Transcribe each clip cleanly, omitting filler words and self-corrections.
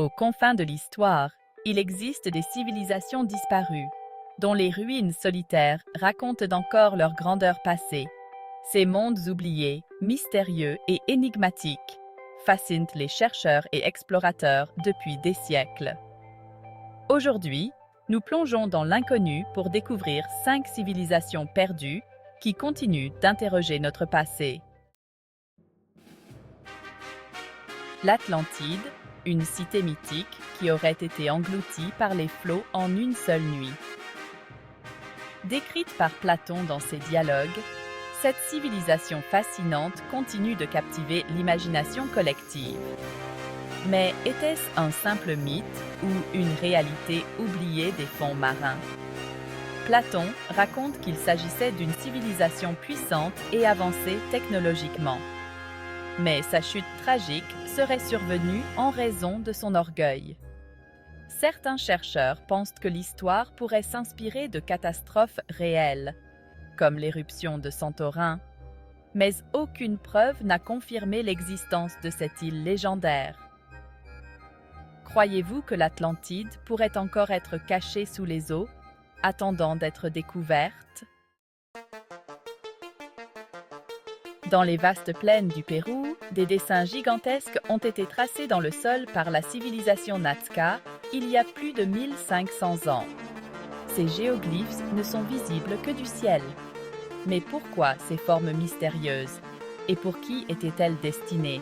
Aux confins de l'histoire, il existe des civilisations disparues, dont les ruines solitaires racontent encore leur grandeur passée. Ces mondes oubliés, mystérieux et énigmatiques fascinent les chercheurs et explorateurs depuis des siècles. Aujourd'hui, nous plongeons dans l'inconnu pour découvrir 5 civilisations perdues qui continuent d'interroger notre passé. L'Atlantide, une cité mythique qui aurait été engloutie par les flots en une seule nuit. Décrite par Platon dans ses dialogues, cette civilisation fascinante continue de captiver l'imagination collective. Mais était-ce un simple mythe ou une réalité oubliée des fonds marins? Platon raconte qu'il s'agissait d'une civilisation puissante et avancée technologiquement. Mais sa chute tragique serait survenue en raison de son orgueil. Certains chercheurs pensent que l'histoire pourrait s'inspirer de catastrophes réelles, comme l'éruption de Santorin, mais aucune preuve n'a confirmé l'existence de cette île légendaire. Croyez-vous que l'Atlantide pourrait encore être cachée sous les eaux, attendant d'être découverte? Dans les vastes plaines du Pérou, des dessins gigantesques ont été tracés dans le sol par la civilisation Nazca il y a plus de 1500 ans. Ces géoglyphes ne sont visibles que du ciel. Mais pourquoi ces formes mystérieuses? Et pour qui étaient-elles destinées?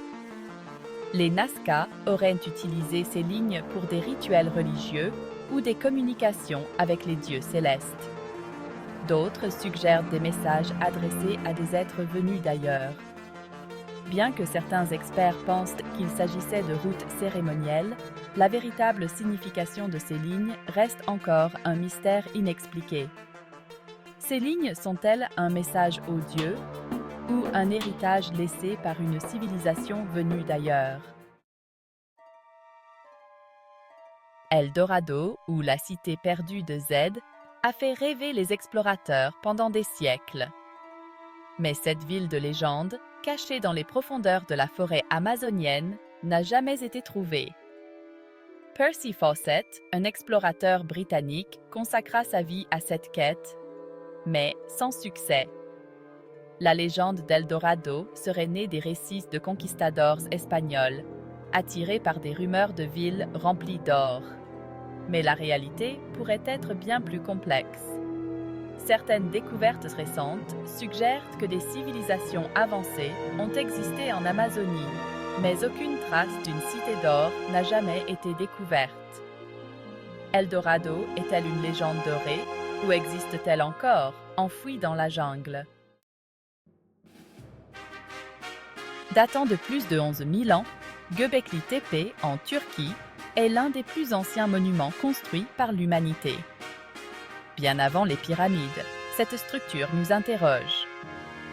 Les Nazca auraient utilisé ces lignes pour des rituels religieux ou des communications avec les dieux célestes. D'autres suggèrent des messages adressés à des êtres venus d'ailleurs. Bien que certains experts pensent qu'il s'agissait de routes cérémonielles, la véritable signification de ces lignes reste encore un mystère inexpliqué. Ces lignes sont-elles un message aux dieux ou un héritage laissé par une civilisation venue d'ailleurs? Eldorado, ou la cité perdue de Z, a fait rêver les explorateurs pendant des siècles. Mais cette ville de légende, cachée dans les profondeurs de la forêt amazonienne, n'a jamais été trouvée. Percy Fawcett, un explorateur britannique, consacra sa vie à cette quête, mais sans succès. La légende d'Eldorado serait née des récits de conquistadors espagnols, attirés par des rumeurs de villes remplies d'or. Mais la réalité pourrait être bien plus complexe. Certaines découvertes récentes suggèrent que des civilisations avancées ont existé en Amazonie, mais aucune trace d'une cité d'or n'a jamais été découverte. Eldorado est-elle une légende dorée ou existe-t-elle encore, enfouie dans la jungle? Datant de plus de 11 000 ans, Göbekli Tepe, en Turquie, est l'un des plus anciens monuments construits par l'humanité. Bien avant les pyramides, cette structure nous interroge.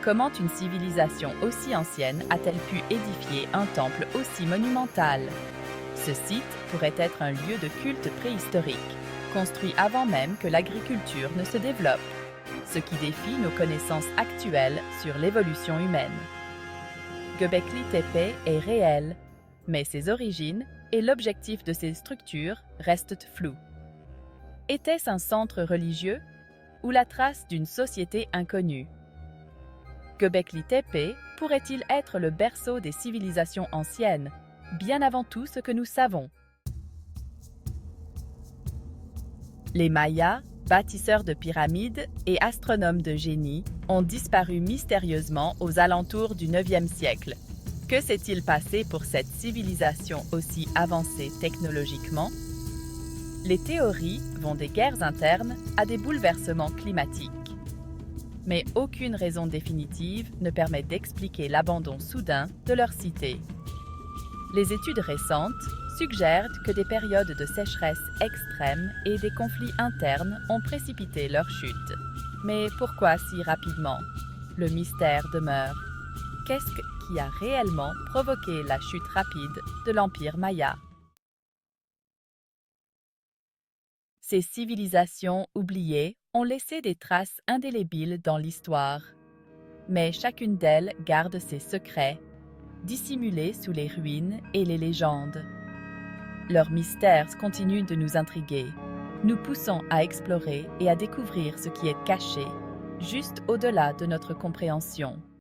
Comment une civilisation aussi ancienne a-t-elle pu édifier un temple aussi monumental? Ce site pourrait être un lieu de culte préhistorique, construit avant même que l'agriculture ne se développe, ce qui défie nos connaissances actuelles sur l'évolution humaine. Göbekli Tepe est réel, mais ses origines et l'objectif de ces structures restent flous. Était-ce un centre religieux ou la trace d'une société inconnue? Göbekli Tepe pourrait-il être le berceau des civilisations anciennes, bien avant tout ce que nous savons? Les Mayas, bâtisseurs de pyramides et astronomes de génie, ont disparu mystérieusement aux alentours du IXe siècle. Que s'est-il passé pour cette civilisation aussi avancée technologiquement? Les théories vont des guerres internes à des bouleversements climatiques. Mais aucune raison définitive ne permet d'expliquer l'abandon soudain de leur cité. Les études récentes suggèrent que des périodes de sécheresse extrême et des conflits internes ont précipité leur chute. Mais pourquoi si rapidement? Le mystère demeure. Qu'est-ce qui a réellement provoqué la chute rapide de l'Empire Maya? Ces civilisations oubliées ont laissé des traces indélébiles dans l'histoire. Mais chacune d'elles garde ses secrets, dissimulés sous les ruines et les légendes. Leurs mystères continuent de nous intriguer, nous poussant à explorer et à découvrir ce qui est caché, juste au-delà de notre compréhension.